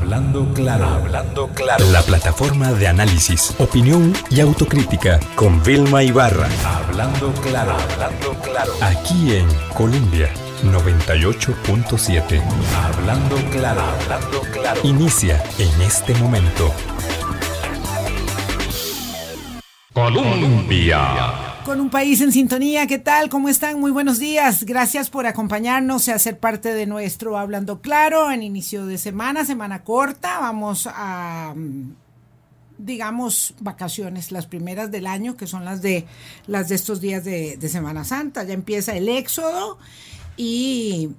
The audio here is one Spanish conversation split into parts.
Hablando claro, hablando claro. La plataforma de análisis, opinión y autocrítica con Vilma Ibarra. Hablando claro, hablando claro. Aquí en Colombia 98.7. Hablando claro, hablando claro. Inicia en este momento. Colombia. Con un país en sintonía, ¿qué tal? ¿Cómo están? Muy buenos días. Gracias por acompañarnos y hacer parte de nuestro Hablando Claro en inicio de semana corta. Vamos a, digamos, vacaciones, las primeras del año, que son las de estos días de Semana Santa. Ya empieza el éxodo y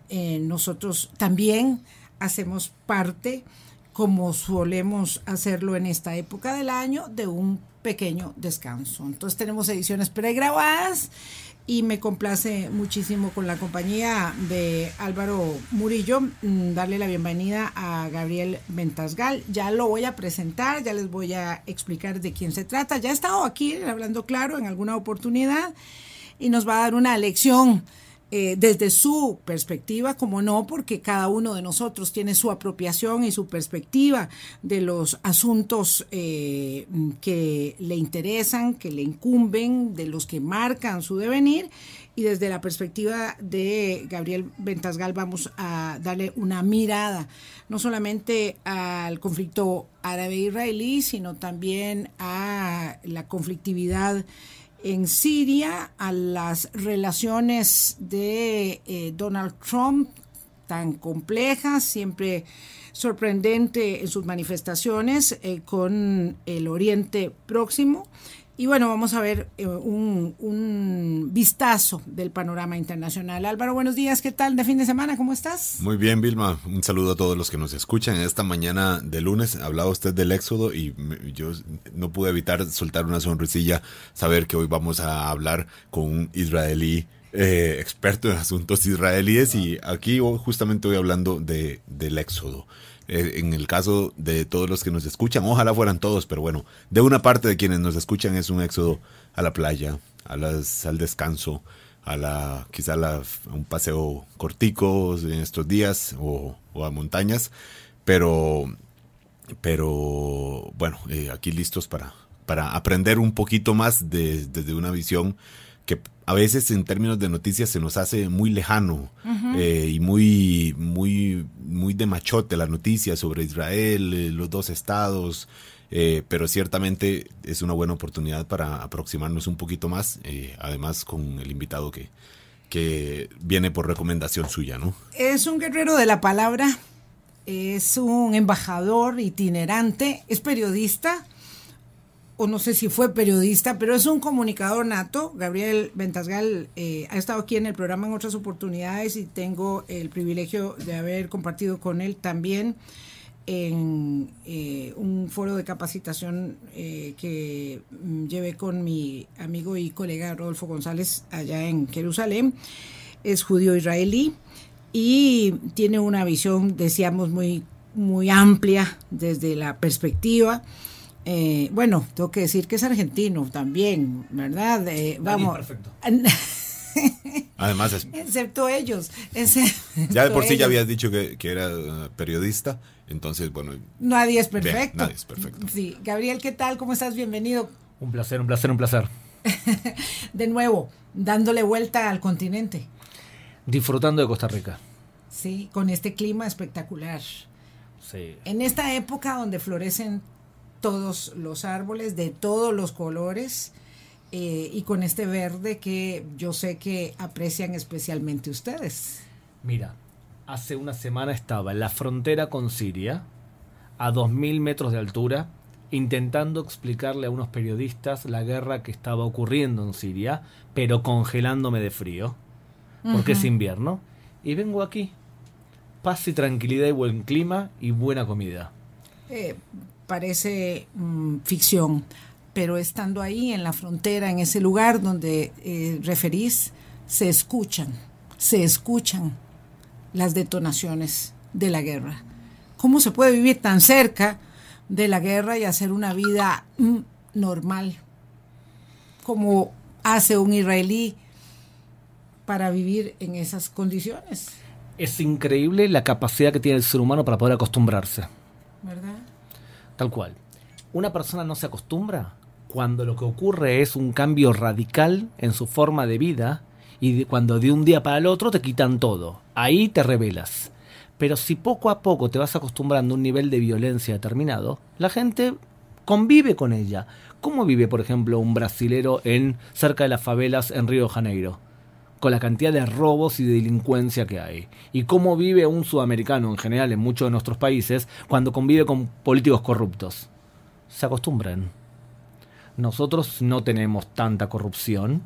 nosotros también hacemos parte, como solemos hacerlo en esta época del año, de un pequeño descanso. Entonces tenemos ediciones pregrabadas y me complace muchísimo, con la compañía de Álvaro Murillo, darle la bienvenida a Gabriel Ventasgal. Ya lo voy a presentar, ya les voy a explicar de quién se trata. Ya ha estado aquí Hablando Claro en alguna oportunidad y nos va a dar una lección desde su perspectiva, como no, porque cada uno de nosotros tiene su apropiación y su perspectiva de los asuntos que le interesan, que le incumben, de los que marcan su devenir, y desde la perspectiva de Gabriel Ventasgal vamos a darle una mirada no solamente al conflicto árabe-israelí, sino también a la conflictividad en Siria, a las relaciones de Donald Trump, tan complejas, siempre sorprendente en sus manifestaciones con el Oriente Próximo. Y bueno, vamos a ver un vistazo del panorama internacional. Álvaro, buenos días, ¿qué tal de fin de semana? ¿Cómo estás? Muy bien, Vilma, un saludo a todos los que nos escuchan. Esta mañana de lunes hablaba usted del éxodo y yo no pude evitar soltar una sonrisilla, saber que hoy vamos a hablar con un israelí experto en asuntos israelíes, y aquí justamente hoy hablando del éxodo. En el caso de todos los que nos escuchan, ojalá fueran todos, pero bueno, de una parte de quienes nos escuchan es un éxodo a la playa, al descanso, quizá un paseo cortico en estos días o a montañas, pero bueno, aquí listos para aprender un poquito más desde una visión que a veces en términos de noticias se nos hace muy lejano, y muy de machote la noticia sobre Israel, los dos estados, pero ciertamente es una buena oportunidad para aproximarnos un poquito más, además con el invitado que viene por recomendación suya, ¿no? Es un guerrero de la palabra, es un embajador itinerante, es periodista, o no sé si fue periodista, pero es un comunicador nato. Gabriel Ventasgal ha estado aquí en el programa en otras oportunidades y tengo el privilegio de haber compartido con él también en un foro de capacitación que llevé con mi amigo y colega Rodolfo González allá en Jerusalén. Es judío israelí y tiene una visión, decíamos, muy, muy amplia desde la perspectiva. Bueno, tengo que decir que es argentino también, ¿verdad? Vamos. Perfecto. Además excepto ellos. Ya de por sí ya habías dicho que era periodista, entonces, bueno. Nadie es perfecto. Bien, nadie es perfecto. Sí. Gabriel, ¿qué tal? ¿Cómo estás? Bienvenido. Un placer. De nuevo, dándole vuelta al continente. Disfrutando de Costa Rica. Sí, con este clima espectacular. Sí. En esta época donde florecen todos los árboles de todos los colores, y con este verde que yo sé que aprecian especialmente ustedes. Mira, hace una semana estaba en la frontera con Siria, a 2.000 metros de altura, intentando explicarle a unos periodistas la guerra que estaba ocurriendo en Siria, pero congelándome de frío, porque es invierno. Y vengo aquí, paz y tranquilidad y buen clima y buena comida. Parece ficción, pero estando ahí en la frontera, en ese lugar donde referís, se escuchan las detonaciones de la guerra. ¿Cómo se puede vivir tan cerca de la guerra y hacer una vida normal, como hace un israelí para vivir en esas condiciones? Es increíble la capacidad que tiene el ser humano para poder acostumbrarse. Tal cual. Una persona no se acostumbra cuando lo que ocurre es un cambio radical en su forma de vida y cuando de un día para el otro te quitan todo. Ahí te rebelas. Pero si poco a poco te vas acostumbrando a un nivel de violencia determinado, la gente convive con ella. ¿Cómo vive, por ejemplo, un brasilero cerca de las favelas en Río de Janeiro? Con la cantidad de robos y de delincuencia que hay. ¿Y cómo vive un sudamericano en general en muchos de nuestros países cuando convive con políticos corruptos? Se acostumbran. Nosotros no tenemos tanta corrupción.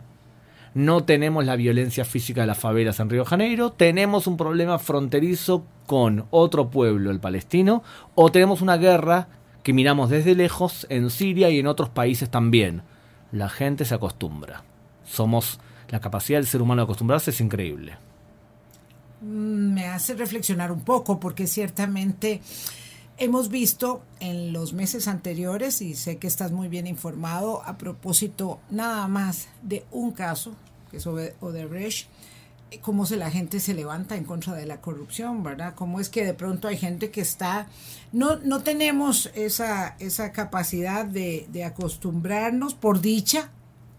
No tenemos la violencia física de las favelas en Río de Janeiro. Tenemos un problema fronterizo con otro pueblo, el palestino. O tenemos una guerra que miramos desde lejos en Siria y en otros países también. La gente se acostumbra. La capacidad del ser humano de acostumbrarse es increíble. Me hace reflexionar un poco porque ciertamente hemos visto en los meses anteriores, y sé que estás muy bien informado, a propósito nada más de un caso, que es Odebrecht, cómo la gente se levanta en contra de la corrupción, ¿verdad? Cómo es que de pronto hay gente que está... No tenemos esa capacidad de acostumbrarnos, por dicha,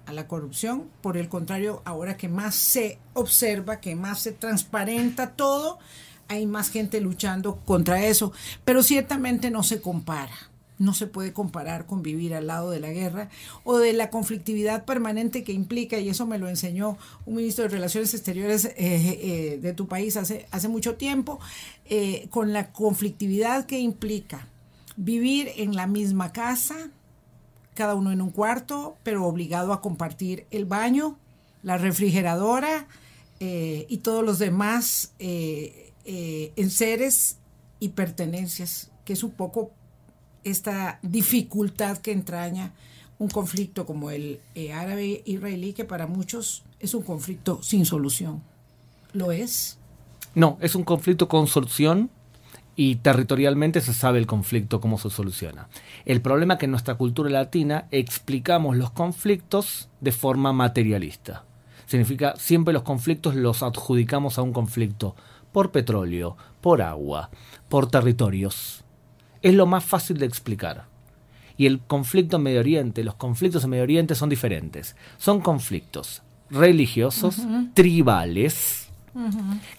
a la corrupción. Por el contrario, ahora que más se observa, que más se transparenta todo, hay más gente luchando contra eso. Pero ciertamente no se compara. No se puede comparar con vivir al lado de la guerra o de la conflictividad permanente que implica, y eso me lo enseñó un ministro de Relaciones Exteriores de tu país hace mucho tiempo, con la conflictividad que implica vivir en la misma casa, cada uno en un cuarto, pero obligado a compartir el baño, la refrigeradora y todos los demás enseres y pertenencias, que es un poco esta dificultad que entraña un conflicto como el árabe-israelí, que para muchos es un conflicto sin solución. ¿Lo es? No, es un conflicto con solución. Y territorialmente se sabe el conflicto, cómo se soluciona. El problema es que en nuestra cultura latina explicamos los conflictos de forma materialista. Significa, siempre los conflictos los adjudicamos a un conflicto por petróleo, por agua, por territorios. Es lo más fácil de explicar. Y el conflicto en Medio Oriente, los conflictos en Medio Oriente son diferentes. Son conflictos religiosos, tribales,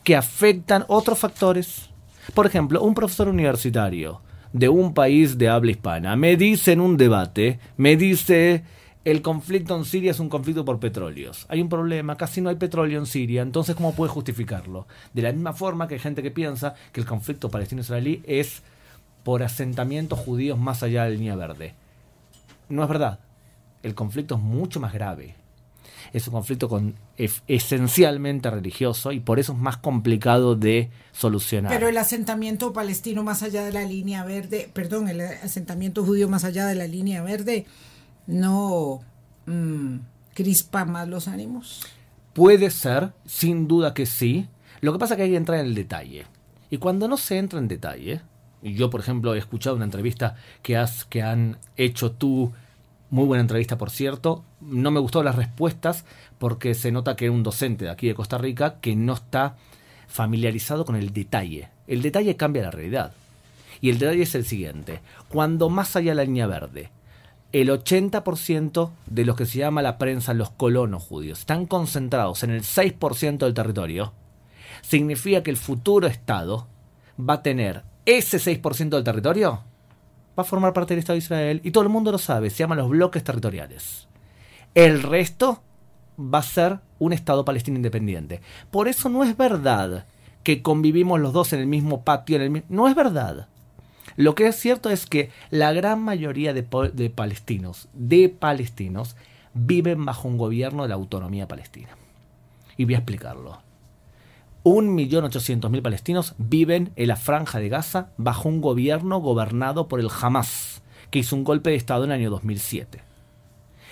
que afectan otros factores. Por ejemplo, un profesor universitario de un país de habla hispana me dice en un debate, el conflicto en Siria es un conflicto por petróleos. Hay un problema, casi no hay petróleo en Siria, entonces ¿cómo puede justificarlo? De la misma forma que hay gente que piensa que el conflicto palestino-israelí es por asentamientos judíos más allá de la línea verde. No es verdad. El conflicto es mucho más grave. Es un conflicto esencialmente religioso y por eso es más complicado de solucionar. Pero el asentamiento palestino más allá de la línea verde, el asentamiento judío más allá de la línea verde, ¿no crispa más los ánimos? Puede ser, sin duda que sí. Lo que pasa es que hay que entrar en el detalle. Y cuando no se entra en detalle, yo por ejemplo he escuchado una entrevista que han hecho tú, muy buena entrevista por cierto, no me gustó las respuestas porque se nota que era un docente de aquí de Costa Rica que no está familiarizado con el detalle. El detalle cambia la realidad. Y el detalle es el siguiente. Cuando más allá de la línea verde, el 80% de los que se llama la prensa los colonos judíos están concentrados en el 6% del territorio, significa que el futuro Estado va a tener ese 6% del territorio, va a formar parte del Estado de Israel, y todo el mundo lo sabe, se llaman los bloques territoriales. El resto va a ser un Estado palestino independiente. Por eso no es verdad que convivimos los dos en el mismo patio, no es verdad. Lo que es cierto es que la gran mayoría de palestinos viven bajo un gobierno de la autonomía palestina. Y voy a explicarlo. 1.800.000 palestinos viven en la Franja de Gaza bajo un gobierno gobernado por el Hamas, que hizo un golpe de Estado en el año 2007.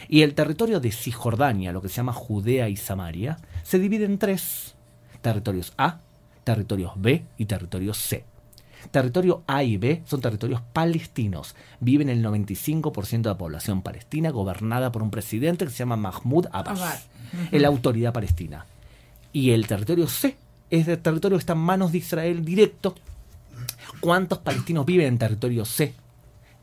Y el territorio de Cisjordania, lo que se llama Judea y Samaria, se divide en 3. Territorios A, territorios B y territorios C. Territorio A y B son territorios palestinos. Viven el 95% de la población palestina, gobernada por un presidente que se llama Mahmoud Abbas, es la autoridad palestina. Y el territorio C es el territorio que está en manos de Israel directo. ¿Cuántos palestinos viven en territorio C?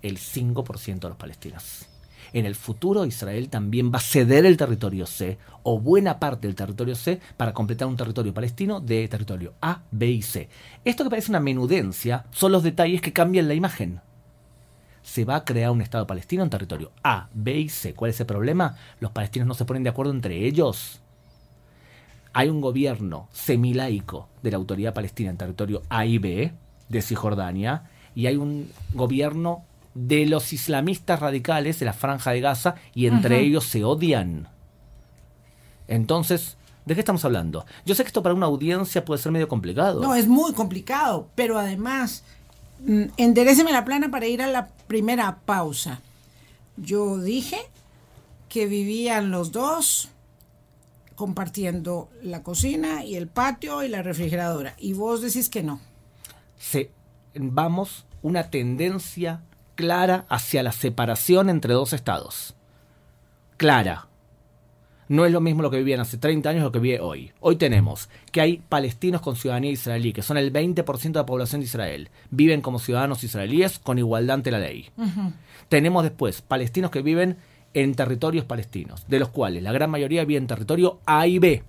el 5% de los palestinos. En el futuro Israel también va a ceder el territorio C o buena parte del territorio C para completar un territorio palestino de territorio A, B y C. Esto que parece una menudencia son los detalles que cambian la imagen. Se va a crear un Estado palestino en territorio A, B y C. ¿Cuál es el problema? Los palestinos no se ponen de acuerdo entre ellos. Hay un gobierno semilaico de la autoridad palestina en territorio A y B de Cisjordania y hay un gobierno de los islamistas radicales de la Franja de Gaza y entre ellos se odian. Entonces, ¿de qué estamos hablando? Yo sé que esto para una audiencia puede ser medio complicado. No, es muy complicado, pero además, enderéceme la plana para ir a la primera pausa. Yo dije que vivían los dos compartiendo la cocina y el patio y la refrigeradora, y vos decís que no. Vamos una tendencia clara hacia la separación entre dos estados. Clara. No es lo mismo lo que vivían hace 30 años lo que vive hoy. Hoy tenemos que hay palestinos con ciudadanía israelí, que son el 20% de la población de Israel. Viven como ciudadanos israelíes con igualdad ante la ley. Tenemos después palestinos que viven en territorios palestinos, de los cuales la gran mayoría vive en territorio A y B.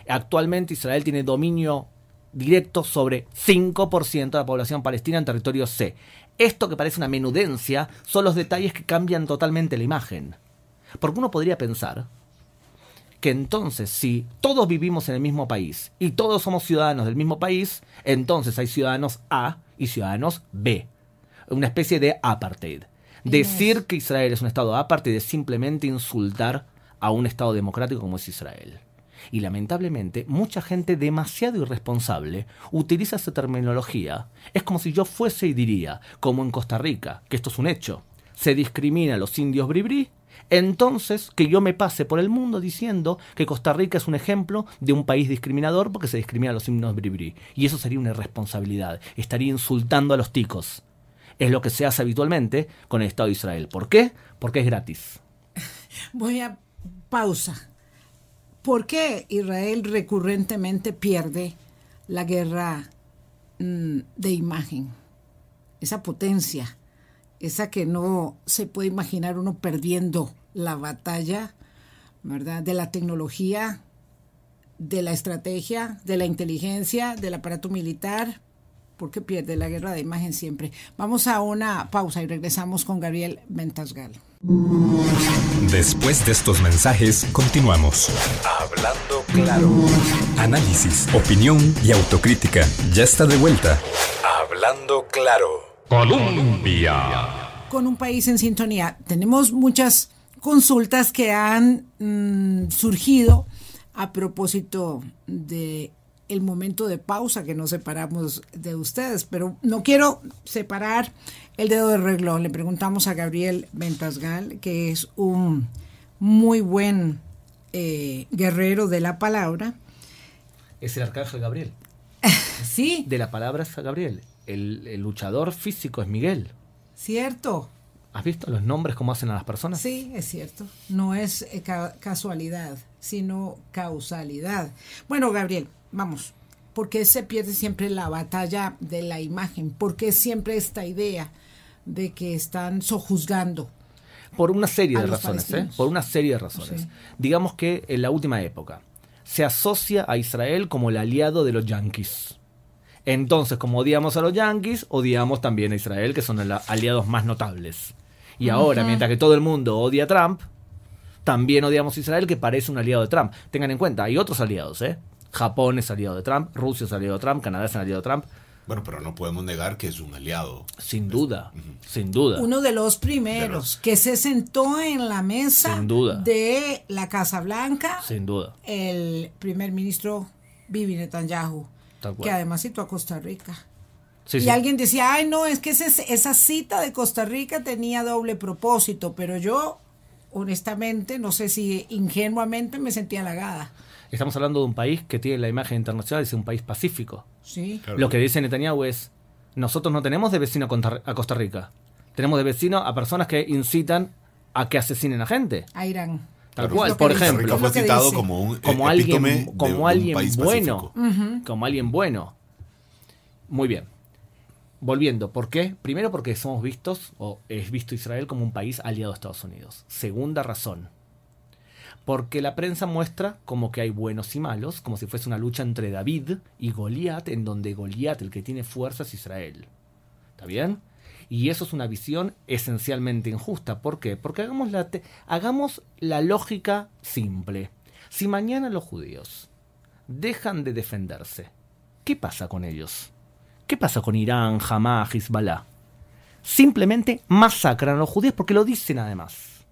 Actualmente Israel tiene dominio directo sobre 5% de la población palestina en territorio C. Esto que parece una menudencia son los detalles que cambian totalmente la imagen. Porque uno podría pensar que entonces si todos vivimos en el mismo país y todos somos ciudadanos del mismo país, entonces hay ciudadanos A y ciudadanos B. Una especie de apartheid. Decir que Israel es un estado apartheid es simplemente insultar a un estado democrático como es Israel. Y lamentablemente, mucha gente demasiado irresponsable utiliza esa terminología. Es como si yo fuese y diría, como en Costa Rica, que esto es un hecho, se discrimina a los indios bribri, entonces que yo me pase por el mundo diciendo que Costa Rica es un ejemplo de un país discriminador porque se discrimina a los indios bribri. Y eso sería una irresponsabilidad. Estaría insultando a los ticos. Es lo que se hace habitualmente con el Estado de Israel. ¿Por qué? Porque es gratis. Voy a pausa. ¿Por qué Israel recurrentemente pierde la guerra de imagen? Esa potencia, esa que no se puede imaginar uno perdiendo la batalla, ¿verdad? De la tecnología, de la estrategia, de la inteligencia, del aparato militar. ¿Por qué pierde la guerra de imagen siempre? Vamos a una pausa y regresamos con Gabriel Ventasgal. Después de estos mensajes, continuamos. Hablando claro. Análisis, opinión y autocrítica. Ya está de vuelta. Hablando claro. Colombia. Con un país en sintonía. Tenemos muchas consultas que han surgido a propósito de el momento de pausa que nos separamos de ustedes, pero no quiero separar el dedo del renglón. Le preguntamos a Gabriel Ventasgal, que es un muy buen guerrero de la palabra. Es el arcángel Gabriel. Sí. De la palabra es Gabriel. El luchador físico es Miguel. Cierto. ¿Has visto los nombres cómo hacen a las personas? Sí, es cierto. No es casualidad, sino causalidad. Bueno, Gabriel, vamos. ¿Por qué se pierde siempre la batalla de la imagen? ¿Por qué siempre esta idea de que están sojuzgando? Por una serie de razones, Por una serie de razones. Sí. Digamos que en la última época se asocia a Israel como el aliado de los yanquis. Entonces, como odiamos a los yanquis, odiamos también a Israel, que son los aliados más notables. Y ahora, mientras que todo el mundo odia a Trump, también odiamos a Israel, que parece un aliado de Trump. Tengan en cuenta, hay otros aliados, Japón es aliado de Trump, Rusia es aliado de Trump, Canadá es aliado de Trump. Bueno, pero no podemos negar que es un aliado. Sin duda, sin duda. Uno de los primeros que se sentó en la mesa Sin duda. de la Casa Blanca, Sin duda. el primer ministro Bibi Netanyahu, Tal cual. que además citó a Costa Rica. Sí, Y sí. alguien decía, ay no, es que esa cita de Costa Rica tenía doble propósito, pero yo, honestamente, no sé si ingenuamente me sentí halagada. Estamos hablando de un país que tiene la imagen internacional de ser un país pacífico. Sí. Claro. Lo que dice Netanyahu es, nosotros no tenemos de vecino a Costa Rica. Tenemos de vecino a personas que incitan a que asesinen a gente. A Irán. Tal Claro. cual, Es lo por que dice. Costa Rica ejemplo. fue Es lo que citado dice. como un Como epítome alguien, de un país bueno. pacífico. Como alguien bueno. Muy bien. volviendo, ¿por qué? Primero porque somos vistos, o es visto Israel como un país aliado a Estados Unidos. Segunda razón, porque la prensa muestra como que hay buenos y malos, como si fuese una lucha entre David y Goliat, en donde Goliat, el que tiene fuerza, es Israel. ¿Está bien? Y eso es una visión esencialmente injusta. ¿Por qué? Porque hagamos la lógica simple. Si mañana los judíos dejan de defenderse, ¿qué pasa con ellos? ¿Qué pasa con Irán, Hamás, Hezbollah? Simplemente masacran a los judíos porque lo dicen además.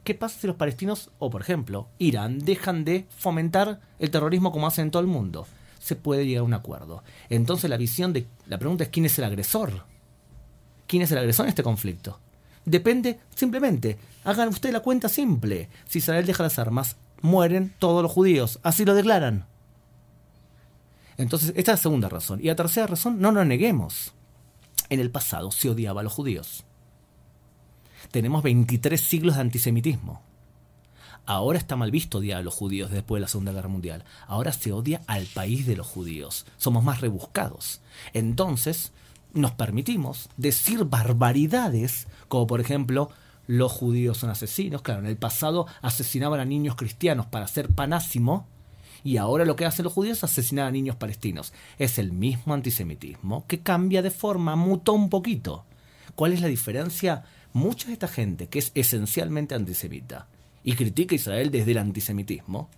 ¿Qué pasa si los palestinos, o por ejemplo, Irán, dejan de fomentar el terrorismo como hacen en todo el mundo? Se puede llegar a un acuerdo. Entonces la pregunta es: ¿quién es el agresor? ¿Quién es el agresor en este conflicto? Depende, simplemente, hagan ustedes la cuenta simple. Si Israel deja las armas, mueren todos los judíos. Así lo declaran. Entonces, esta es la segunda razón. Y la tercera razón, no nos neguemos. En el pasado se odiaba a los judíos. Tenemos 23 siglos de antisemitismo. Ahora está mal visto odiar a los judíos después de la Segunda Guerra Mundial. Ahora se odia al país de los judíos. Somos más rebuscados. Entonces, nos permitimos decir barbaridades, como por ejemplo, los judíos son asesinos. Claro, en el pasado asesinaban a niños cristianos para hacer panásimo, y ahora lo que hacen los judíos es asesinar a niños palestinos. Es el mismo antisemitismo que cambia de forma, mutó un poquito. ¿Cuál es la diferencia? Mucha de esta gente que es esencialmente antisemita y critica a Israel desde el antisemitismo,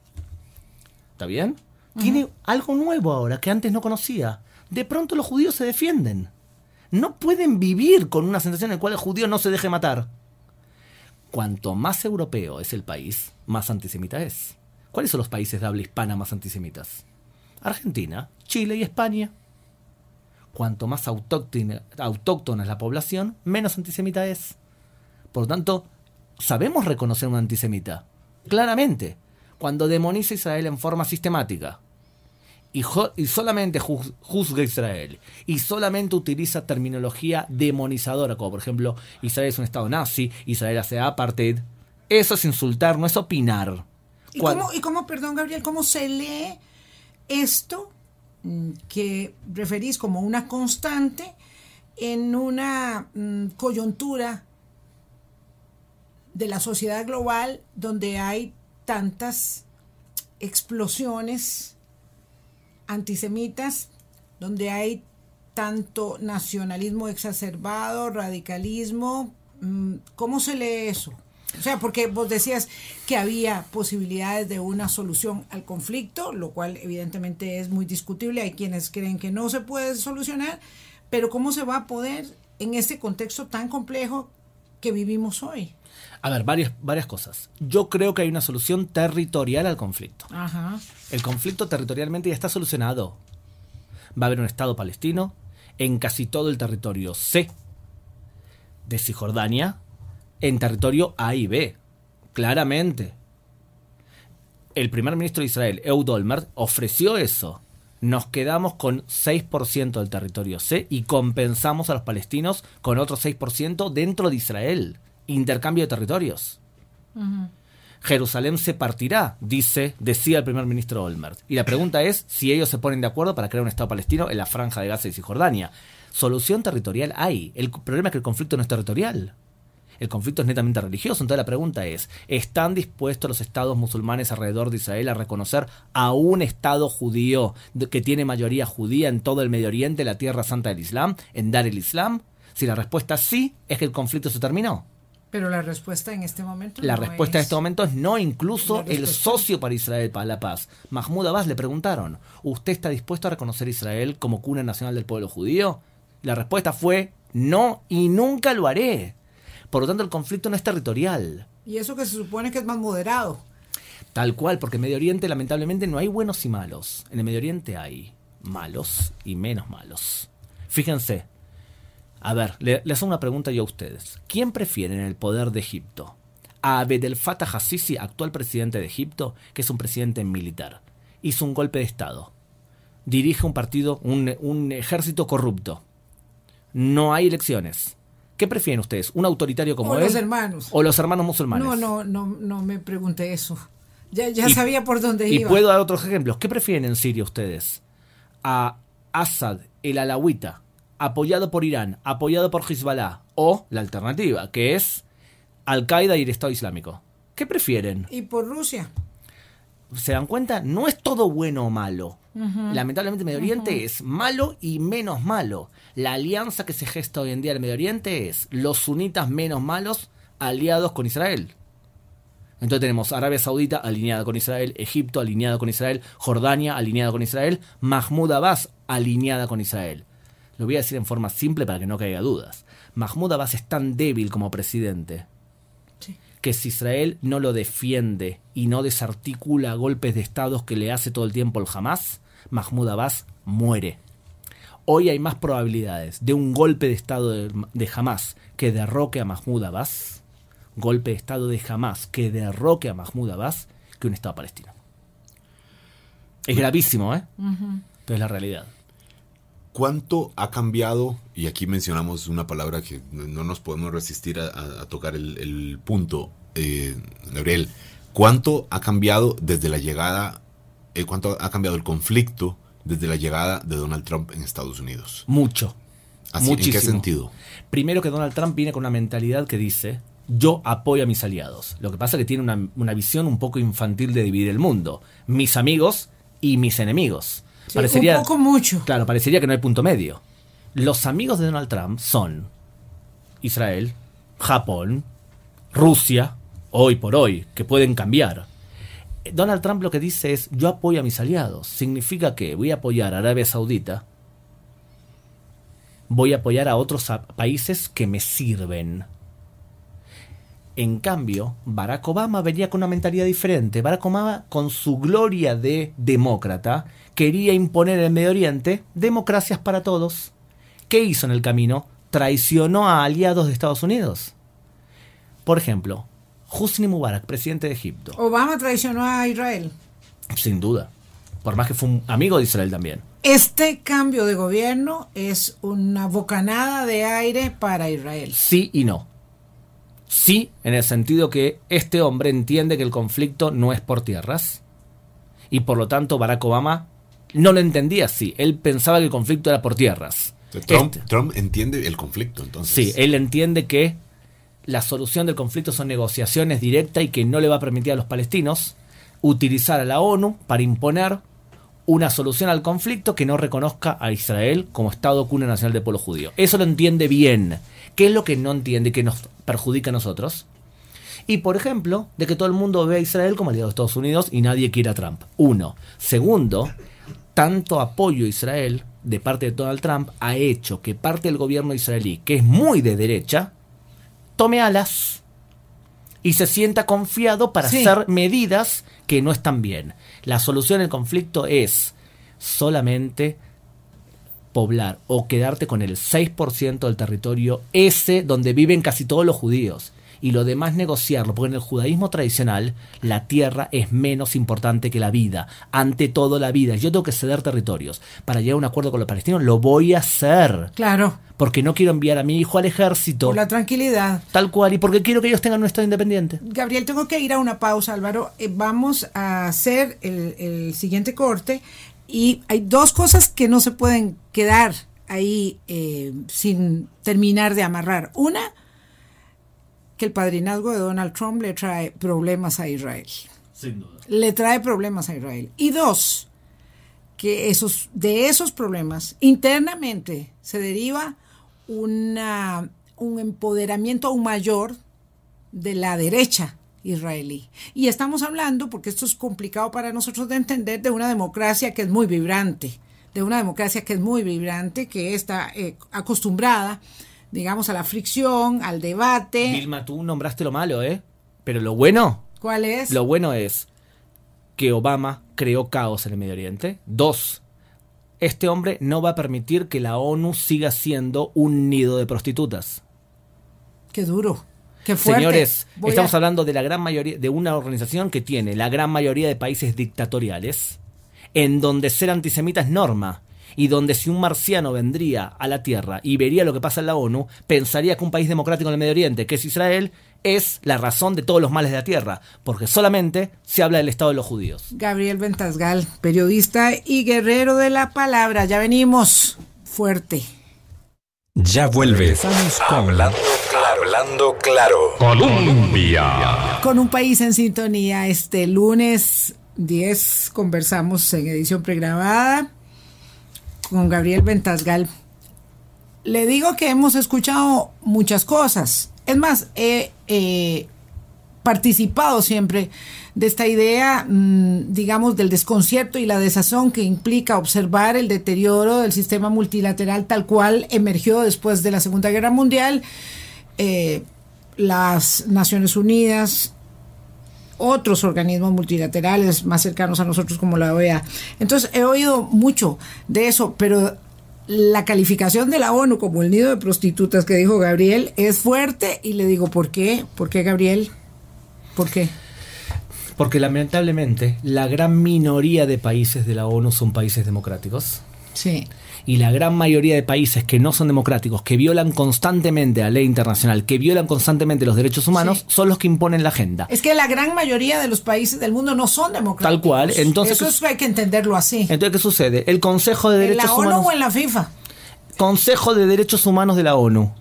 ¿está bien? Tiene algo nuevo ahora que antes no conocía. De pronto los judíos se defienden. No pueden vivir con una sensación en la cual el judío no se deje matar. Cuanto más europeo es el país, más antisemita es. ¿Cuáles son los países de habla hispana más antisemitas? Argentina, Chile y España. Cuanto más autóctona es la población, menos antisemita es. Por lo tanto, sabemos reconocer un antisemita. Claramente. Cuando demoniza a Israel en forma sistemática. Y solamente juzga a Israel. Y solamente utiliza terminología demonizadora. Como por ejemplo, Israel es un estado nazi. Israel hace apartheid. Eso es insultar, no es opinar. ¿Y cómo, perdón, Gabriel, cómo se lee esto que referís como una constante en una coyuntura de la sociedad global donde hay tantas explosiones antisemitas, donde hay tanto nacionalismo exacerbado, radicalismo? ¿Cómo se lee eso? O sea, porque vos decías que había posibilidades de una solución al conflicto, lo cual evidentemente es muy discutible. Hay quienes creen que no se puede solucionar, pero ¿cómo se va a poder en este contexto tan complejo que vivimos hoy? A ver, varias cosas. Yo creo que hay una solución territorial al conflicto. Ajá. El conflicto territorialmente ya está solucionado. Va a haber un Estado palestino en casi todo el territorio C de Cisjordania, en territorio A y B, claramente. El primer ministro de Israel, Ehud Olmert, ofreció eso. Nos quedamos con 6% del territorio C y compensamos a los palestinos con otro 6% dentro de Israel. Intercambio de territorios. Jerusalén se partirá, decía el primer ministro Olmert. Y la pregunta es si ellos se ponen de acuerdo para crear un Estado palestino en la franja de Gaza y Cisjordania. Solución territorial hay. El problema es que el conflicto no es territorial. El conflicto es netamente religioso. Entonces la pregunta es: ¿están dispuestos los estados musulmanes alrededor de Israel a reconocer a un estado judío que tiene mayoría judía en todo el Medio Oriente, la tierra santa del Islam, en Dar el Islam? Si la respuesta es sí, es que el conflicto se terminó. Pero la respuesta en este momento La respuesta en este momento es no. Incluso el socio para Israel, para la paz, Mahmoud Abbas, le preguntaron: ¿usted está dispuesto a reconocer a Israel como cuna nacional del pueblo judío? La respuesta fue no, y nunca lo haré. Por lo tanto, el conflicto no es territorial. Y eso que se supone que es más moderado. Tal cual, porque en Medio Oriente lamentablemente no hay buenos y malos. En el Medio Oriente hay malos y menos malos. Fíjense. A ver, les hago una pregunta yo a ustedes. ¿Quién prefiere en el poder de Egipto? ¿A Abdel Fattah al-Sisi, actual presidente de Egipto, que es un presidente militar? Hizo un golpe de Estado. Dirige un partido, un ejército corrupto. No hay elecciones. ¿Qué prefieren ustedes? ¿Un autoritario como él? O los hermanos. ¿O los hermanos musulmanes? No me pregunté eso. Ya sabía por dónde iba. Y puedo dar otros ejemplos. ¿Qué prefieren en Siria ustedes? ¿A Assad, el alawita, apoyado por Irán, apoyado por Hezbollah, o la alternativa, que es Al-Qaeda y el Estado Islámico. ¿Qué prefieren? Y por Rusia. ¿Se dan cuenta? No es todo bueno o malo. Lamentablemente Medio Oriente es malo y menos malo. La alianza que se gesta hoy en día en el Medio Oriente es los sunitas menos malos aliados con Israel. Entonces tenemos Arabia Saudita alineada con Israel, Egipto alineado con Israel, Jordania alineada con Israel, Mahmoud Abbas alineada con Israel. Lo voy a decir en forma simple para que no caiga dudas. Mahmoud Abbas es tan débil como presidente que si Israel no lo defiende y no desarticula golpes de estados que le hace todo el tiempo el Hamas, Mahmoud Abbas muere. Hoy hay más probabilidades de un golpe de estado de Hamas que derroque a Mahmoud Abbas, golpe de estado de Hamas que derroque a Mahmoud Abbas, que un estado palestino. Es gravísimo, ¿eh? Pero es la realidad. ¿Cuánto ha cambiado? Y aquí mencionamos una palabra que no nos podemos resistir a tocar el punto, Gabriel. ¿Cuánto ha cambiado desde la llegada, cuánto ha cambiado el conflicto desde la llegada de Donald Trump en Estados Unidos? Mucho. Muchísimo. ¿En qué sentido? Primero que Donald Trump viene con una mentalidad que dice: yo apoyo a mis aliados. Lo que pasa es que tiene una visión un poco infantil de dividir el mundo. Mis amigos y mis enemigos. Sí, un poco mucho. Claro, parecería que no hay punto medio. Los amigos de Donald Trump son Israel, Japón, Rusia, hoy por hoy, que pueden cambiar. Donald Trump lo que dice es: yo apoyo a mis aliados. Significa que voy a apoyar a Arabia Saudita, voy a apoyar a otros países que me sirven. En cambio, Barack Obama venía con una mentalidad diferente. Barack Obama, con su gloria de demócrata, quería imponer en el Medio Oriente democracias para todos. ¿Qué hizo en el camino? Traicionó a aliados de Estados Unidos. Por ejemplo, Hosni Mubarak, presidente de Egipto. Obama traicionó a Israel. Sin duda. Por más que fue un amigo de Israel también. Este cambio de gobierno es una bocanada de aire para Israel. Sí y no. Sí, en el sentido que este hombre entiende que el conflicto no es por tierras. Y por lo tanto Barack Obama no lo entendía así. Él pensaba que el conflicto era por tierras. Trump entiende el conflicto, entonces. Sí, él entiende que la solución del conflicto son negociaciones directas y que no le va a permitir a los palestinos utilizar a la ONU para imponer una solución al conflicto que no reconozca a Israel como Estado cuna nacional del pueblo judío. Eso lo entiende bien. ¿Qué es lo que no entiende y que nos perjudica a nosotros? Y, por ejemplo, de que todo el mundo ve a Israel como aliado de Estados Unidos y nadie quiere a Trump. Uno. Segundo, tanto apoyo a Israel de parte de Donald Trump ha hecho que parte del gobierno israelí, que es muy de derecha, tome alas y se sienta confiado para hacer medidas que no están bien. La solución al conflicto es solamente poblar o quedarte con el 6% del territorio ese donde viven casi todos los judíos y lo demás negociarlo, porque en el judaísmo tradicional la tierra es menos importante que la vida, ante todo la vida. Yo tengo que ceder territorios para llegar a un acuerdo con los palestinos, lo voy a hacer. Claro. Porque no quiero enviar a mi hijo al ejército. Por la tranquilidad. Tal cual, y porque quiero que ellos tengan un estado independiente. Gabriel, tengo que ir a una pausa, Álvaro. Vamos a hacer el siguiente corte. Y hay dos cosas que no se pueden quedar ahí sin terminar de amarrar. Una, que el padrinazgo de Donald Trump le trae problemas a Israel. Sin duda. Le trae problemas a Israel. Y dos, que de esos problemas internamente se deriva un empoderamiento aún mayor de la derecha israelí. Y estamos hablando, porque esto es complicado para nosotros de entender, de una democracia que es muy vibrante, que está acostumbrada, digamos, a la fricción, al debate. Vilma, tú nombraste lo malo, ¿eh? Pero lo bueno. ¿Cuál es? Lo bueno es que Obama creó caos en el Medio Oriente. 2. Este hombre no va a permitir que la ONU siga siendo un nido de prostitutas. Qué duro. Qué fuerte. Señores, estamos hablando de la gran mayoría, de una organización que tiene la gran mayoría de países dictatoriales, en donde ser antisemita es norma, y donde si un marciano vendría a la Tierra y vería lo que pasa en la ONU, pensaría que un país democrático en el Medio Oriente, que es Israel, es la razón de todos los males de la Tierra, porque solamente se habla del Estado de los judíos. Gabriel Ventasgal, periodista y guerrero de la palabra. Ya venimos fuerte. Ya vuelve. Regresamos con Hablando claro. Colombia. Con un país en sintonía, este lunes 10 conversamos en edición pregrabada con Gabriel Ventasgal. Le digo que hemos escuchado muchas cosas. Es más, he participado siempre de esta idea, digamos, del desconcierto y la desazón que implica observar el deterioro del sistema multilateral tal cual emergió después de la Segunda Guerra Mundial. Las Naciones Unidas, otros organismos multilaterales más cercanos a nosotros como la OEA. Entonces he oído mucho de eso, pero la calificación de la ONU como el nido de prostitutas que dijo Gabriel es fuerte y le digo, ¿por qué? ¿Por qué, Gabriel? ¿Por qué? Porque lamentablemente la gran minoría de países de la ONU son países democráticos. Sí. Y la gran mayoría de países que no son democráticos, que violan constantemente la ley internacional, que violan constantemente los derechos humanos, sí, son los que imponen la agenda. Es que la gran mayoría de los países del mundo no son democráticos. Tal cual. Entonces, eso hay que entenderlo así. Entonces, ¿qué sucede? El Consejo de Derechos Humanos... ¿En la ONU o en la FIFA? Consejo de Derechos Humanos de la ONU.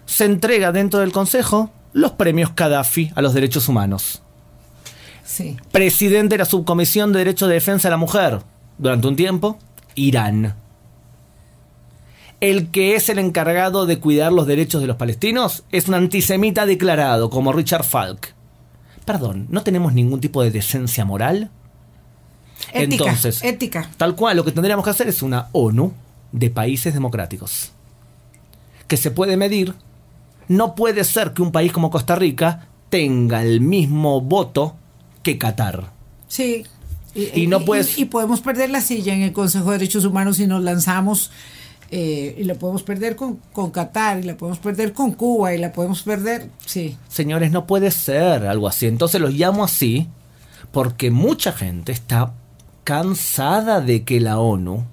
Se entrega dentro del Consejo los premios Gaddafi a los derechos humanos. Sí. Presidente de la Subcomisión de Derecho de Defensa de la Mujer, durante un tiempo, Irán. El que es el encargado de cuidar los derechos de los palestinos es un antisemita declarado, como Richard Falk. Perdón, ¿no tenemos ningún tipo de decencia moral? Ética. Entonces, ética. Tal cual, lo que tendríamos que hacer es una ONU de países democráticos. Que se puede medir. No puede ser que un país como Costa Rica tenga el mismo voto que Qatar. Sí. Y no puedes... y podemos perder la silla en el Consejo de Derechos Humanos si nos lanzamos, y la podemos perder con Qatar, y la podemos perder con Cuba, y la podemos perder, sí. Señores, no puede ser algo así. Entonces los llamo así porque mucha gente está cansada de que la ONU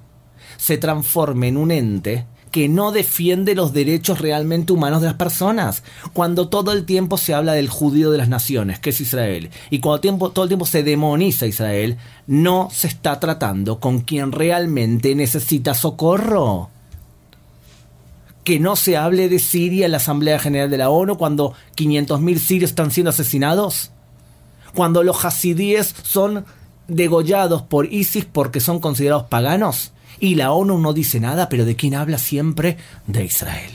se transforme en un ente que no defiende los derechos realmente humanos de las personas. Cuando todo el tiempo se habla del judío de las naciones, que es Israel, y cuando todo el tiempo se demoniza a Israel, no se está tratando con quien realmente necesita socorro. Que no se hable de Siria en la Asamblea General de la ONU cuando 500.000 sirios están siendo asesinados. Cuando los hasidíes son degollados por ISIS porque son considerados paganos. Y la ONU no dice nada, pero ¿de quién habla siempre? De Israel,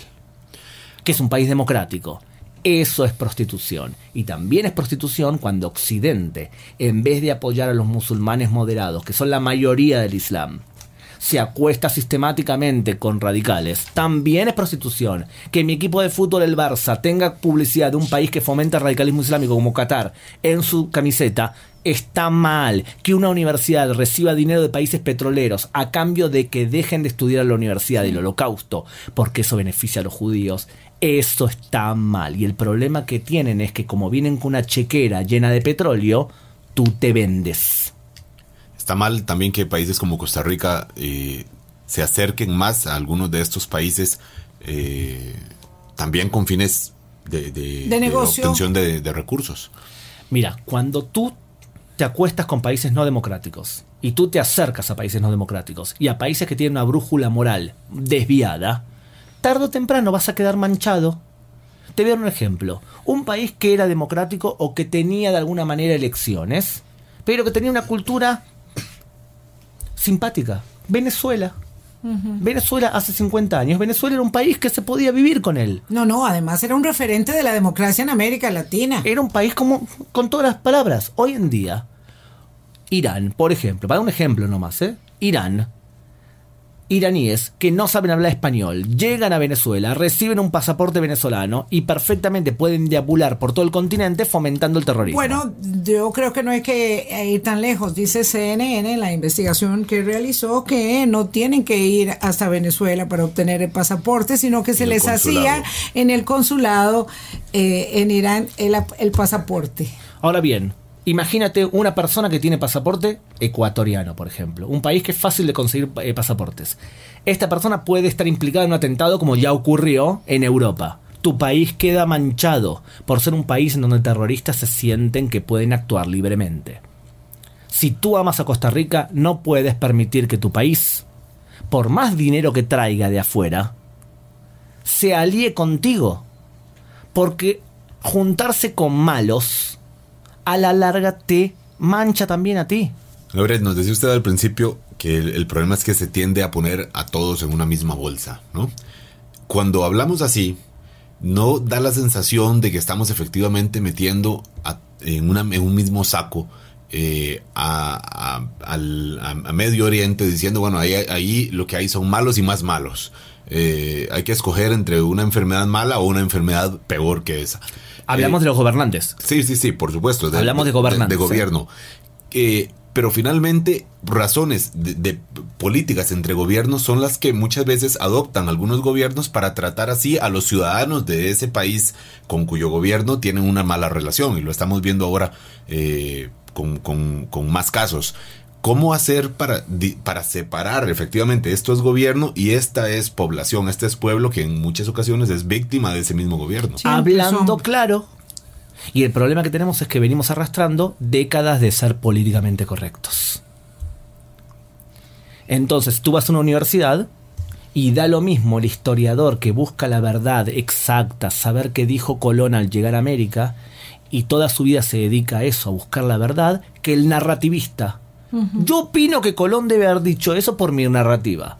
que es un país democrático. Eso es prostitución. Y también es prostitución cuando Occidente, en vez de apoyar a los musulmanes moderados, que son la mayoría del Islam, se acuesta sistemáticamente con radicales. También es prostitución. Que mi equipo de fútbol, el Barça, tenga publicidad de un país que fomenta el radicalismo islámico como Qatar en su camiseta, está mal. Que una universidad reciba dinero de países petroleros a cambio de que dejen de estudiar en la universidad del Holocausto, porque eso beneficia a los judíos, eso está mal. Y el problema que tienen es que como vienen con una chequera llena de petróleo, tú te vendes. Está mal también que países como Costa Rica se acerquen más a algunos de estos países, también con fines de negocio, obtención de recursos. Mira, cuando tú te acuestas con países no democráticos y tú te acercas a países no democráticos y a países que tienen una brújula moral desviada, tarde o temprano vas a quedar manchado. Te voy a dar un ejemplo. Un país que era democrático o que tenía de alguna manera elecciones, pero que tenía una cultura simpática. Venezuela. Venezuela hace 50 años. Venezuela era un país que se podía vivir con él. No, además era un referente de la democracia en América Latina. Era un país como con todas las palabras. Hoy en día, Irán, por ejemplo, para un ejemplo nomás, iraníes que no saben hablar español llegan a Venezuela, reciben un pasaporte venezolano y perfectamente pueden deambular por todo el continente fomentando el terrorismo. Bueno, yo creo que no hay que ir tan lejos. Dice CNN en la investigación que realizó que no tienen que ir hasta Venezuela para obtener el pasaporte, sino que se les hacía en el consulado en Irán el pasaporte. Ahora bien, imagínate una persona que tiene pasaporte ecuatoriano, por ejemplo, un país que es fácil de conseguir pasaportes. Esta persona puede estar implicada en un atentado como ya ocurrió en Europa. Tu país queda manchado por ser un país en donde terroristas se sienten que pueden actuar libremente. Si tú amas a Costa Rica, no puedes permitir que tu país, por más dinero que traiga de afuera, se alíe contigo. Porque juntarse con malos a la larga te mancha también a ti. Gabriel, nos decía usted al principio que el problema es que se tiende a poner a todos en una misma bolsa, ¿no? Cuando hablamos así, no da la sensación de que estamos efectivamente metiendo en un mismo saco a Medio Oriente, diciendo, bueno, ahí lo que hay son malos y más malos. Hay que escoger entre una enfermedad mala o una enfermedad peor que esa. Hablamos de los gobernantes. Sí, por supuesto. Hablamos de gobernantes. De gobierno. Pero finalmente, razones de políticas entre gobiernos son las que muchas veces adoptan algunos gobiernos para tratar así a los ciudadanos de ese país con cuyo gobierno tienen una mala relación. Y lo estamos viendo ahora con más casos. ¿Cómo hacer para separar efectivamente esto es gobierno y esta es población, este es pueblo que en muchas ocasiones es víctima de ese mismo gobierno? Sí, hablando claro. Y el problema que tenemos es que venimos arrastrando décadas de ser políticamente correctos. Entonces tú vas a una universidad y da lo mismo el historiador que busca la verdad exacta, saber qué dijo Colón al llegar a América, y toda su vida se dedica a eso, a buscar la verdad, que el narrativista. Yo opino que Colón debe haber dicho eso por mi narrativa.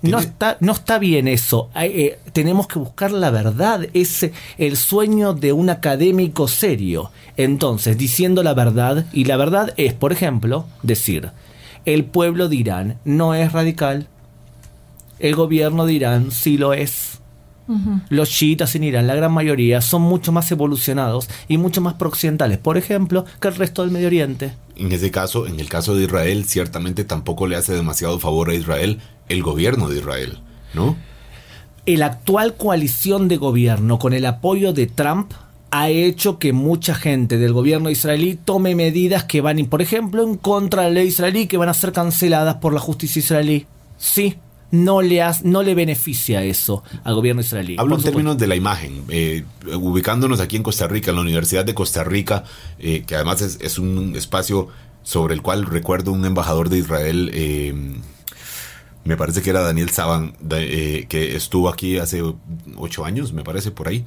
No está bien eso. Tenemos que buscar la verdad. Es el sueño de un académico serio. Entonces, diciendo la verdad, y la verdad es, por ejemplo, decir, el pueblo de Irán no es radical, el gobierno de Irán sí lo es. Los chiitas en Irán, la gran mayoría, son mucho más evolucionados y mucho más prooccidentales, por ejemplo, que el resto del Medio Oriente. En ese caso, en el caso de Israel, ciertamente tampoco le hace demasiado favor a Israel el gobierno de Israel, ¿no? La actual coalición de gobierno con el apoyo de Trump ha hecho que mucha gente del gobierno israelí tome medidas que van, por ejemplo, en contra de la ley israelí, que van a ser canceladas por la justicia israelí. Sí. No le beneficia eso al gobierno israelí. Hablo en términos de la imagen, ubicándonos aquí en Costa Rica, en la Universidad de Costa Rica, que además es un espacio sobre el cual recuerdo un embajador de Israel, me parece que era Daniel Saban, que estuvo aquí hace 8 años, me parece, por ahí.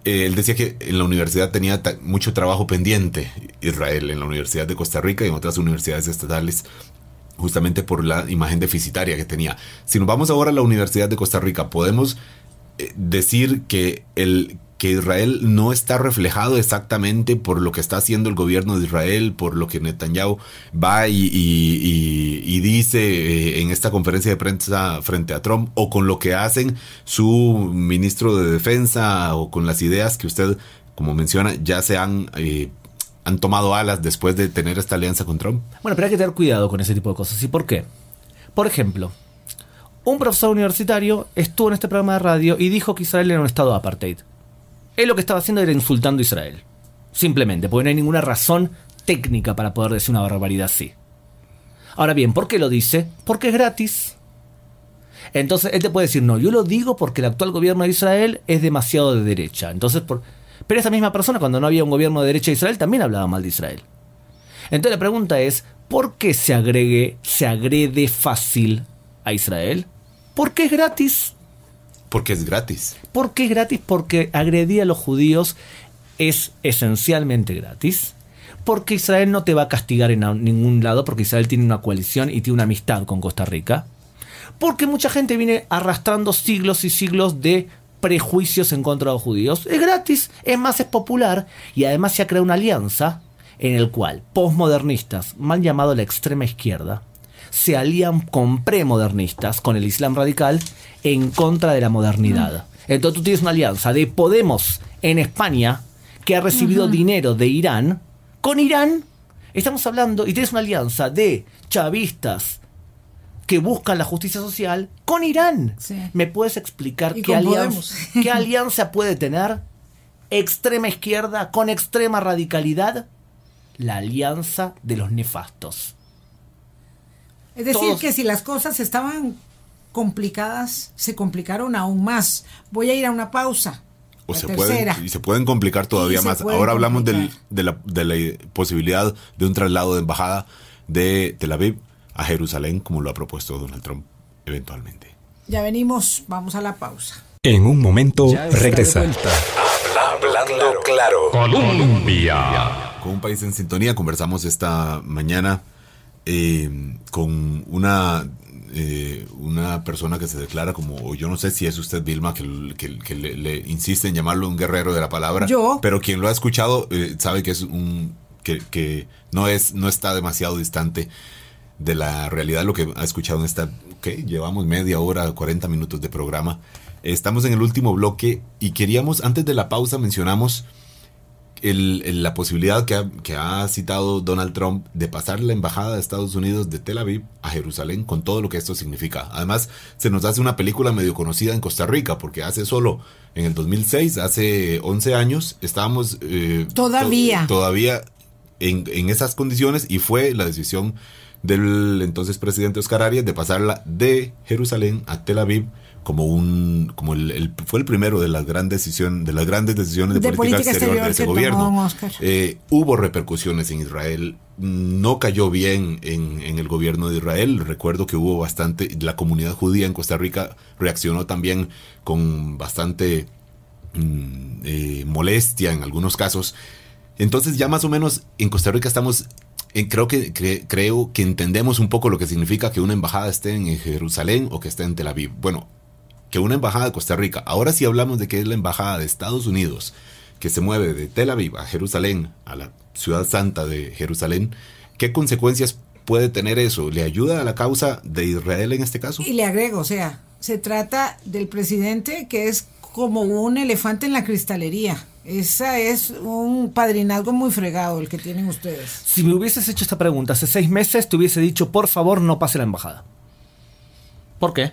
Él decía que en la universidad tenía mucho trabajo pendiente, Israel, en la Universidad de Costa Rica y en otras universidades estatales, justamente por la imagen deficitaria que tenía. Si nos vamos ahora a la Universidad de Costa Rica, podemos decir que Israel no está reflejado exactamente por lo que está haciendo el gobierno de Israel, por lo que Netanyahu va y dice en esta conferencia de prensa frente a Trump, o con lo que hacen su ministro de Defensa, o con las ideas que usted, como menciona, ya se han tomado alas después de tener esta alianza con Trump. Bueno, pero hay que tener cuidado con ese tipo de cosas. ¿Y por qué? Por ejemplo, un profesor universitario estuvo en este programa de radio y dijo que Israel era un estado de apartheid. Él lo que estaba haciendo era insultando a Israel. Simplemente, porque no hay ninguna razón técnica para poder decir una barbaridad así. Ahora bien, ¿por qué lo dice? Porque es gratis. Entonces, él te puede decir, no, yo lo digo porque el actual gobierno de Israel es demasiado de derecha. Entonces, pero esa misma persona, cuando no había un gobierno de derecha de Israel, también hablaba mal de Israel. Entonces la pregunta es, ¿por qué se agrede fácil a Israel? Porque es gratis. Porque es gratis. ¿Por qué es gratis? Porque agredir a los judíos es esencialmente gratis. Porque Israel no te va a castigar en ningún lado, porque Israel tiene una coalición y tiene una amistad con Costa Rica. Porque mucha gente viene arrastrando siglos y siglos de prejuicios en contra de los judíos. Es gratis, es más, es popular, y además se ha creado una alianza en el cual postmodernistas, mal llamado la extrema izquierda, se alían con premodernistas, con el Islam radical, en contra de la modernidad. Entonces tú tienes una alianza de Podemos en España, que ha recibido dinero de Irán, con Irán, estamos hablando, y tienes una alianza de chavistas que buscan la justicia social con Irán. Sí. ¿Me puedes explicar qué alianza puede tener extrema izquierda con extrema radicalidad? La alianza de los nefastos. Es decir, que si las cosas estaban complicadas, se complicaron aún más. Voy a ir a una pausa. O se pueden complicar todavía más. Ahora hablamos de la posibilidad de un traslado de embajada de Tel Aviv a Jerusalén, como lo ha propuesto Donald Trump eventualmente. Ya venimos, vamos a la pausa. En un momento regresa. Hablando claro. Colombia. Con un país en sintonía, conversamos esta mañana con una persona que se declara como, yo no sé si es usted, Vilma, que le insiste en llamarlo un guerrero de la palabra. Yo. Pero quien lo ha escuchado sabe que es que no está demasiado distante de la realidad lo que ha escuchado en esta, llevamos media hora, 40 minutos de programa. Estamos en el último bloque y queríamos, antes de la pausa mencionamos la posibilidad que ha citado Donald Trump de pasar la embajada de Estados Unidos de Tel Aviv a Jerusalén, con todo lo que esto significa. Además, se nos hace una película medio conocida en Costa Rica, porque hace solo, en el 2006, hace 11 años, estábamos todavía en esas condiciones, y fue la decisión del entonces presidente Oscar Arias de pasarla de Jerusalén a Tel Aviv fue el primero de las grandes decisiones de política exterior de ese gobierno. Hubo repercusiones en Israel, no cayó bien en el gobierno de Israel. Recuerdo que hubo la comunidad judía en Costa Rica reaccionó también con bastante molestia en algunos casos. Entonces ya más o menos en Costa Rica estamos... Creo que entendemos un poco lo que significa que una embajada esté en Jerusalén o que esté en Tel Aviv. Bueno, que una embajada de Costa Rica. Ahora sí hablamos de que es la embajada de Estados Unidos, que se mueve de Tel Aviv a Jerusalén, a la ciudad santa de Jerusalén. ¿Qué consecuencias puede tener eso? ¿Le ayuda a la causa de Israel en este caso? Y le agrego, se trata del presidente que es como un elefante en la cristalería. Esa es un padrinazgo muy fregado el que tienen ustedes. Si me hubieses hecho esta pregunta hace 6 meses, te hubiese dicho, por favor, no pase la embajada. ¿Por qué?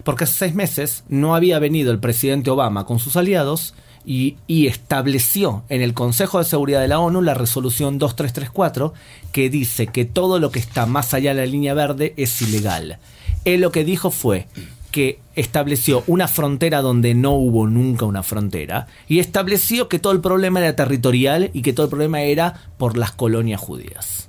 Porque hace 6 meses no había venido el presidente Obama con sus aliados y estableció en el Consejo de Seguridad de la ONU la resolución 2334, que dice que todo lo que está más allá de la línea verde es ilegal. Él lo que dijo fue que estableció una frontera donde no hubo nunca una frontera, y estableció que todo el problema era territorial y que todo el problema era por las colonias judías.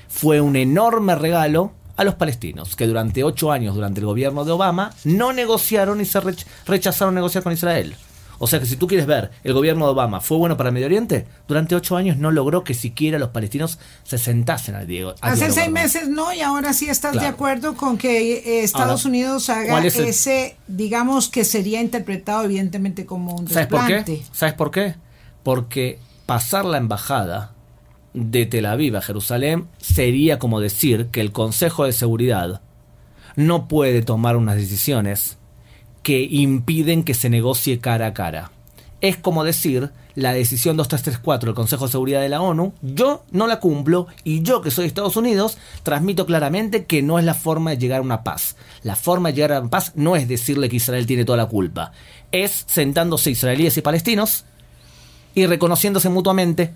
Fue un enorme regalo a los palestinos, que durante 8 años, durante el gobierno de Obama, no negociaron y se rechazaron negociar con Israel. O sea que si tú quieres ver, el gobierno de Obama fue bueno para el Medio Oriente, durante 8 años no logró que siquiera los palestinos se sentasen al diálogo. Hace 6 meses no, y ahora sí estás de acuerdo con que Estados Unidos haga ese, digamos que sería interpretado evidentemente como un desplante. ¿Sabes por qué? Porque pasar la embajada de Tel Aviv a Jerusalén sería como decir que el Consejo de Seguridad no puede tomar unas decisiones que impiden que se negocie cara a cara. Es como decir, la decisión 2334 del Consejo de Seguridad de la ONU, yo no la cumplo, y yo, que soy de Estados Unidos, transmito claramente que no es la forma de llegar a una paz. La forma de llegar a una paz no es decirle que Israel tiene toda la culpa. Es sentándose israelíes y palestinos y reconociéndose mutuamente.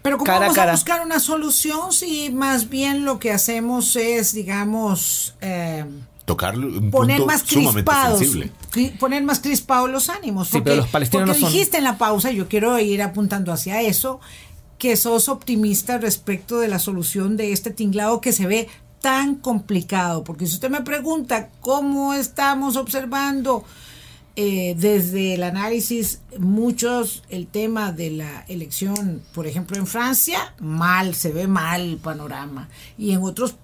Pero ¿cómo vamos a buscar una solución si más bien lo que hacemos es, digamos... tocar un poner punto más sumamente crispados, sensible. Poner más crispados los ánimos. Sí, pero los palestinos no son... dijiste en la pausa, yo quiero ir apuntando hacia eso, que sos optimista respecto de la solución de este tinglado que se ve tan complicado. Porque si usted me pregunta cómo estamos observando desde el análisis muchos el tema de la elección, por ejemplo en Francia, se ve mal el panorama, y en otros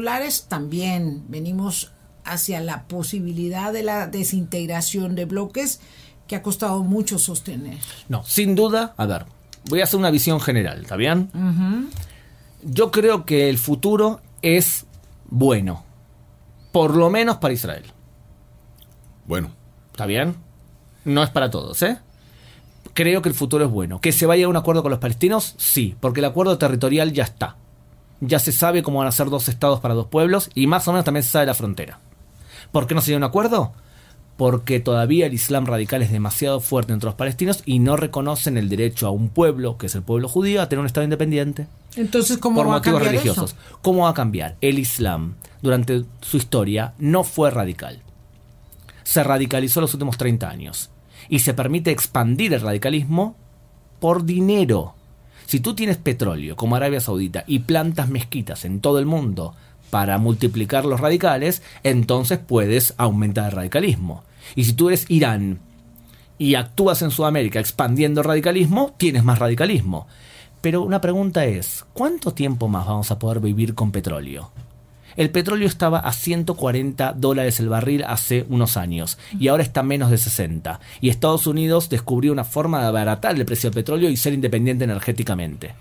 lares también venimos hacia la posibilidad de la desintegración de bloques que ha costado mucho sostener. No, sin duda, a ver, voy a hacer una visión general, ¿está bien? Uh-huh. Yo creo que el futuro es bueno, por lo menos para Israel. Bueno. ¿Está bien? No es para todos, ¿eh? Creo que el futuro es bueno. ¿Que se vaya a un acuerdo con los palestinos? Sí, porque el acuerdo territorial ya está. Ya se sabe cómo van a ser 2 estados para 2 pueblos, y más o menos también se sabe la frontera. ¿Por qué no se llega a un acuerdo? Porque todavía el Islam radical es demasiado fuerte entre los palestinos y no reconocen el derecho a un pueblo, que es el pueblo judío, a tener un estado independiente. Entonces, ¿cómo va a cambiar religiosos. Eso? ¿Cómo va a cambiar? El Islam, durante su historia, no fue radical. Se radicalizó en los últimos 30 años. Y se permite expandir el radicalismo por dinero. Si tú tienes petróleo, como Arabia Saudita, y plantas mezquitas en todo el mundo para multiplicar los radicales, entonces puedes aumentar el radicalismo. Y si tú eres Irán y actúas en Sudamérica expandiendo el radicalismo, tienes más radicalismo. Pero una pregunta es, ¿cuánto tiempo más vamos a poder vivir con petróleo? El petróleo estaba a $140 el barril hace unos años y ahora está a menos de 60. Y Estados Unidos descubrió una forma de abaratar el precio del petróleo y ser independiente energéticamente.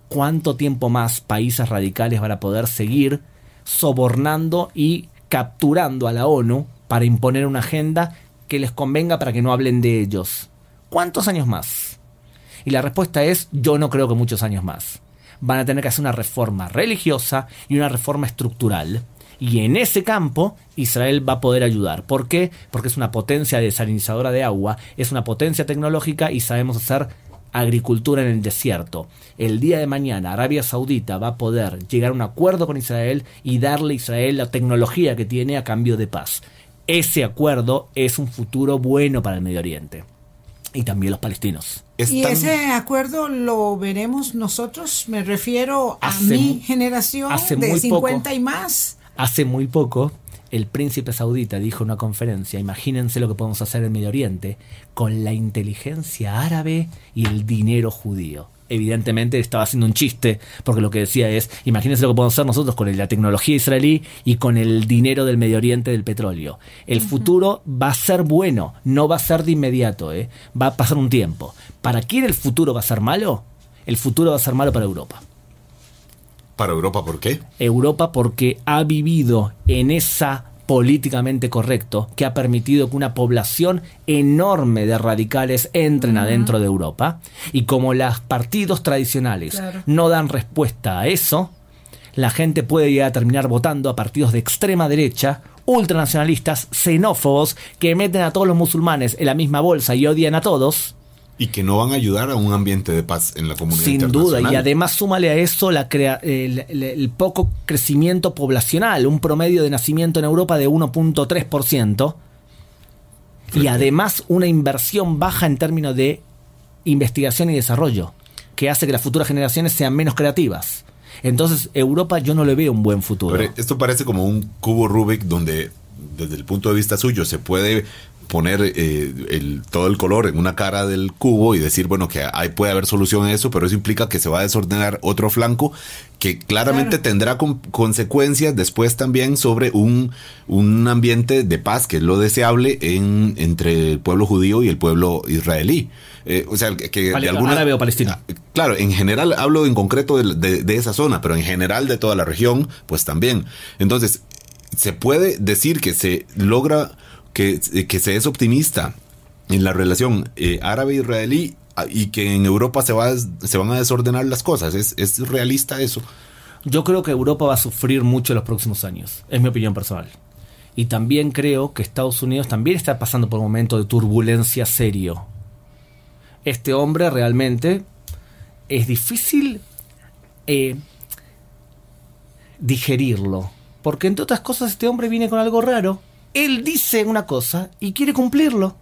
¿Cuánto tiempo más países radicales van a poder seguir sobornando y capturando a la ONU para imponer una agenda que les convenga para que no hablen de ellos? ¿Cuántos años más? Y la respuesta es, yo no creo que muchos años más. Van a tener que hacer una reforma religiosa y una reforma estructural. Y en ese campo Israel va a poder ayudar. ¿Por qué? Porque es una potencia desalinizadora de agua, es una potencia tecnológica y sabemos hacer agricultura en el desierto. El día de mañana Arabia Saudita va a poder llegar a un acuerdo con Israel y darle a Israel la tecnología que tiene a cambio de paz. Ese acuerdo es un futuro bueno para el Medio Oriente. Y también los palestinos. ¿Y ese acuerdo lo veremos nosotros? Me refiero a mi generación de 50 y más. Hace muy poco, el príncipe saudita dijo en una conferencia, imagínense lo que podemos hacer en Medio Oriente con la inteligencia árabe y el dinero judío. Evidentemente estaba haciendo un chiste, porque lo que decía es, imagínense lo que podemos hacer nosotros con la tecnología israelí y con el dinero del Medio Oriente del petróleo. El futuro va a ser bueno, no va a ser de inmediato, va a pasar un tiempo. ¿Para quién el futuro va a ser malo? El futuro va a ser malo para Europa. ¿Para Europa por qué? Europa porque ha vivido en esa políticamente correcto que ha permitido que una población enorme de radicales entren adentro de Europa, y como los partidos tradicionales no dan respuesta a eso, la gente puede llegar a terminar votando a partidos de extrema derecha, ultranacionalistas, xenófobos, que meten a todos los musulmanes en la misma bolsa y odian a todos. Y que no van a ayudar a un ambiente de paz en la comunidad internacional. Sin duda, y además súmale a eso el poco crecimiento poblacional, un promedio de nacimiento en Europa de 1.3%, y además una inversión baja en términos de investigación y desarrollo, que hace que las futuras generaciones sean menos creativas. Entonces, Europa yo no le veo un buen futuro. Pero esto parece como un cubo Rubik donde, desde el punto de vista suyo, se puede poner todo el color en una cara del cubo y decir, bueno, que ahí puede haber solución a eso, pero eso implica que se va a desordenar otro flanco que claramente tendrá consecuencias después también sobre un ambiente de paz, que es lo deseable entre el pueblo judío y el pueblo israelí. O sea, que de alguna árabe o palestino. Claro, en general hablo en concreto de esa zona, pero en general de toda la región, pues también. Entonces, se puede decir que se logra que se es optimista en la relación árabe-israelí y que en Europa se van a desordenar las cosas. ¿Es realista eso? Yo creo que Europa va a sufrir mucho en los próximos años. Es mi opinión personal. Y también creo que Estados Unidos también está pasando por un momento de turbulencia serio. Este hombre realmente es difícil digerirlo. Porque entre otras cosas este hombre viene con algo raro. Él dice una cosa y quiere cumplirlo.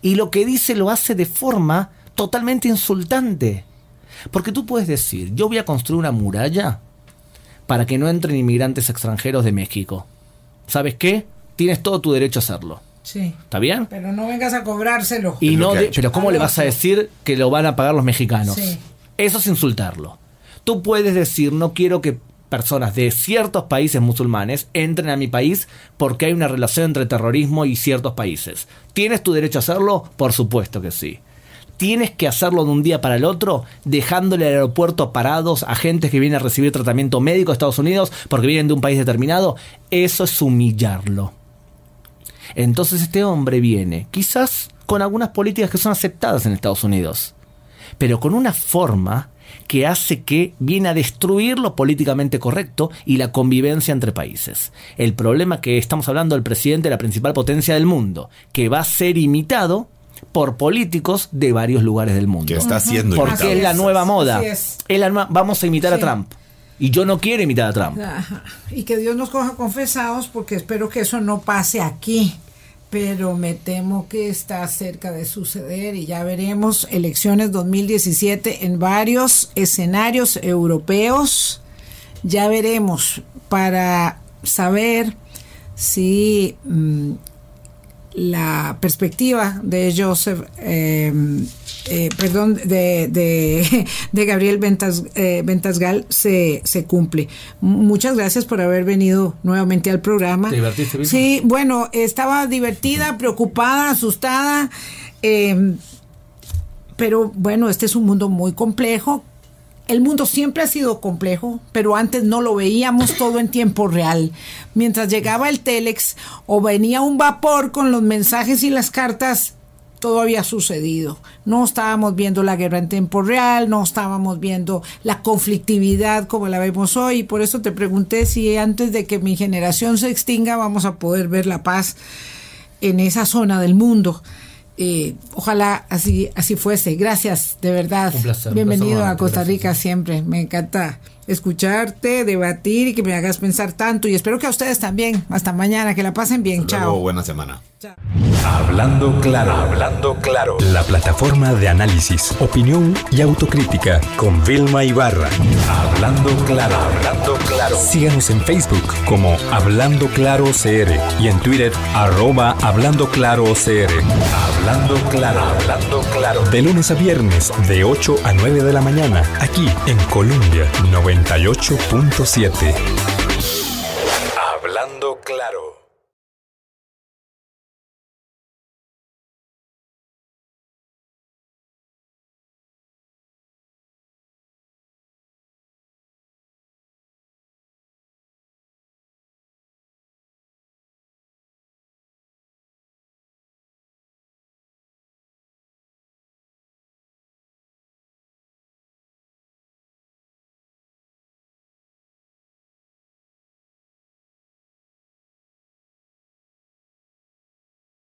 Y lo que dice lo hace de forma totalmente insultante. Porque tú puedes decir, yo voy a construir una muralla para que no entren inmigrantes extranjeros de México. ¿Sabes qué? Tienes todo tu derecho a hacerlo. Sí. ¿Está bien? Pero no vengas a cobrárselo. Y no pero ¿cómo le vas a decir que lo van a pagar los mexicanos? Sí. Eso es insultarlo. Tú puedes decir, no quiero que personas de ciertos países musulmanes entren a mi país porque hay una relación entre terrorismo y ciertos países. ¿Tienes tu derecho a hacerlo? Por supuesto que sí. ¿Tienes que hacerlo de un día para el otro, dejándole al aeropuerto parados a gente que viene a recibir tratamiento médico a Estados Unidos porque vienen de un país determinado? Eso es humillarlo. Entonces este hombre viene, quizás con algunas políticas que son aceptadas en Estados Unidos, pero con una forma que hace que viene a destruir lo políticamente correcto y la convivencia entre países. El problema es que estamos hablando del presidente de la principal potencia del mundo, que va a ser imitado por políticos de varios lugares del mundo. Que está siendo imitado. Porque es la nueva moda. Vamos a imitar a Sí. Trump. Y yo no quiero imitar a Trump. Ajá. Y que Dios nos coja confesados, porque espero que eso no pase aquí. Pero me temo que está cerca de suceder y ya veremos elecciones 2017 en varios escenarios europeos Ya veremos para saber si la perspectiva de Joseph, de Gabriel Ventasgal se cumple. Muchas gracias por haber venido nuevamente al programa. ¿Te divertiste bien? Sí, bueno, estaba divertida, preocupada, asustada, pero bueno, este es un mundo muy complejo. El mundo siempre ha sido complejo, pero antes no lo veíamos todo en tiempo real. Mientras llegaba el telex o venía un vapor con los mensajes y las cartas, todo había sucedido. No estábamos viendo la guerra en tiempo real, no estábamos viendo la conflictividad como la vemos hoy. Y por eso te pregunté si antes de que mi generación se extinga vamos a poder ver la paz en esa zona del mundo. Ojalá así fuese. Gracias, de verdad. Un placer. Bienvenido a Costa Rica siempre. Me encanta escucharte, debatir y que me hagas pensar tanto. Y espero que a ustedes también. Hasta mañana, que la pasen bien. Hasta Chao. luego, buena semana. Chao. Hablando claro. La plataforma de análisis, opinión y autocrítica con Vilma Ibarra. Hablando claro. Síganos en Facebook como Hablando Claro CR y en Twitter @Hablando Claro CR. Hablando claro. De lunes a viernes de 8 a 9 de la mañana aquí en Colombia 98.7. Hablando claro.